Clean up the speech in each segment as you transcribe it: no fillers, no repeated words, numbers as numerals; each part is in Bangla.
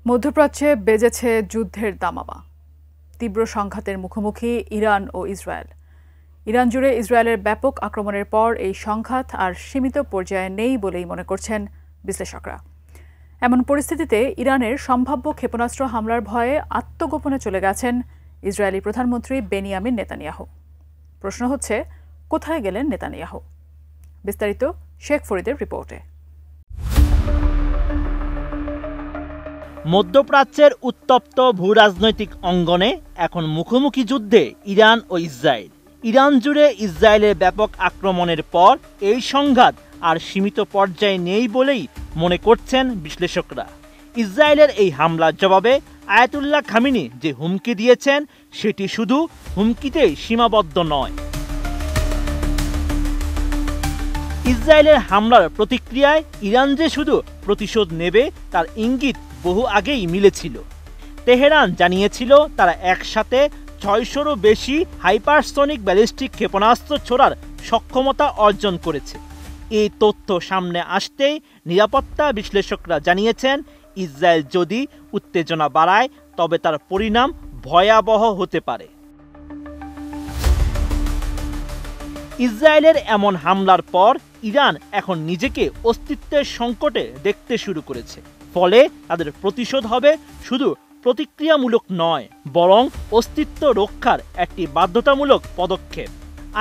মধ্যপ্রাচ্যে বেজেছে যুদ্ধের দামামা। তীব্র সংঘাতের মুখোমুখি ইরান ও ইসরায়েল। ইরান জুড়ে ইসরায়েলের ব্যাপক আক্রমণের পর এই সংঘাত আর সীমিত পর্যায়ে নেই বলেই মনে করছেন বিশ্লেষকরা। এমন পরিস্থিতিতে ইরানের সম্ভাব্য ক্ষেপণাস্ত্র হামলার ভয়ে আত্মগোপনে চলে গেছেন ইসরায়েলি প্রধানমন্ত্রী বেনিয়ামিন নেতানিয়াহু। প্রশ্ন হচ্ছে, কোথায় গেলেন নেতানিয়াহু? বিস্তারিত শেখ ফরিদের রিপোর্টে। মধ্যপ্রাচ্যের উত্তপ্ত ভূরাজনৈতিক অঙ্গনে এখন মুখোমুখি যুদ্ধে ইরান ও ইসরায়েল। ইরান জুড়ে ইসরায়েলের ব্যাপক আক্রমণের পর এই সংঘাত আর সীমিত পর্যায়ে নেই বলেই মনে করছেন বিশ্লেষকরা। ইসরায়েলের এই হামলার জবাবে আয়াতুল্লাহ খামেনি যে হুমকি দিয়েছেন সেটি শুধু হুমকিতেই সীমাবদ্ধ নয়। ইসরায়েলের হামলার প্রতিক্রিয়ায় ইরান যে শুধু প্রতিশোধ নেবে তার ইঙ্গিত বহু আগেই মিলেছিল। তেহরান জানিয়েছিল তারা একসাথে ৬০০রও বেশি হাইপারসনিক ব্যালিস্টিক ক্ষেপণাস্ত্র ছোড়ার সক্ষমতা অর্জন করেছে। এই তথ্য সামনে আসতেই নিরাপত্তা বিশ্লেষকরা জানিয়েছেন, ইসরায়েল যদি উত্তেজনা বাড়ায় তবে তার পরিণাম ভয়াবহ হতে পারে। ইসরায়েলের এমন হামলার পর ইরান এখন নিজেকে অস্তিত্বের সংকটে দেখতে শুরু করেছে। ফলে তাদের প্রতিশোধ হবে শুধু প্রতিক্রিয়ামূলক নয়, বরং অস্তিত্ব রক্ষার একটি বাধ্যতামূলক পদক্ষেপ।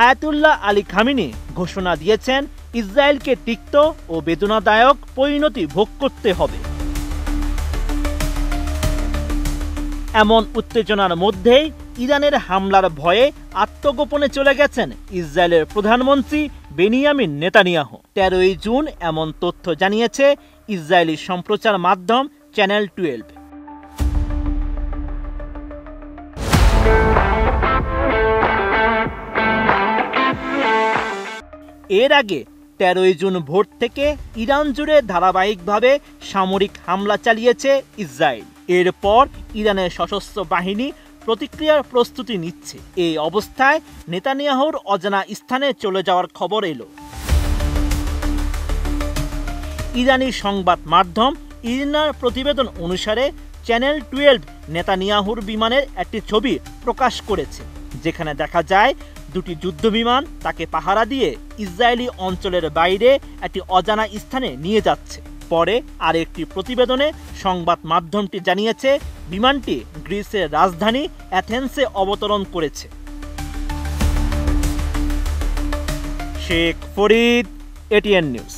আয়াতুল্লাহ আলী খামেনি ঘোষণা দিয়েছেন, ইসরায়েলকে তিক্ত ও বেদনাদায়ক পরিণতি ভোগ করতে হবে। এমন উত্তেজনার মধ্যেই ইরানের হামলার ভয়ে আত্মগোপনে চলে গেছেন ইসরায়েলের প্রধানমন্ত্রী বেনিয়ামিন নেতানিয়াহু। ১৩ই জুন এমন তথ্য জানিয়েছে ইসরায়েলি সম্প্রচার মাধ্যম চ্যানেল 12। এর আগে ১৩ই জুন ভোর থেকে ইরান জুড়ে ধারাবাহিকভাবে সামরিক হামলা চালিয়েছে ইসরায়েল। এরপর ইরানের সশস্ত্র বাহিনী প্রতিক্রিয়ার প্রস্তুতি নিচ্ছে। এই অবস্থায় নেতানিয়াহুর অজানা স্থানে চলে যাওয়ার খবর এলো। ইরানি সংবাদ মাধ্যম ইরনার প্রতিবেদন অনুসারে চ্যানেল 12 নেতানিয়াহুর বিমানের একটি ছবি প্রকাশ করেছে, যেখানে দেখা যায় দুটি যুদ্ধবিমান তাকে পাহারা দিয়ে ইসরায়েলি অঞ্চলের বাইরে একটি অজানা স্থানে নিয়ে যাচ্ছে। পরে আরেকটি প্রতিবেদনে সংবাদ মাধ্যমটি জানিয়েছে, বিমানটি গ্রিসের রাজধানী অ্যাথেন্সে অবতরণ করেছে। Sheikh Farid, ATN news.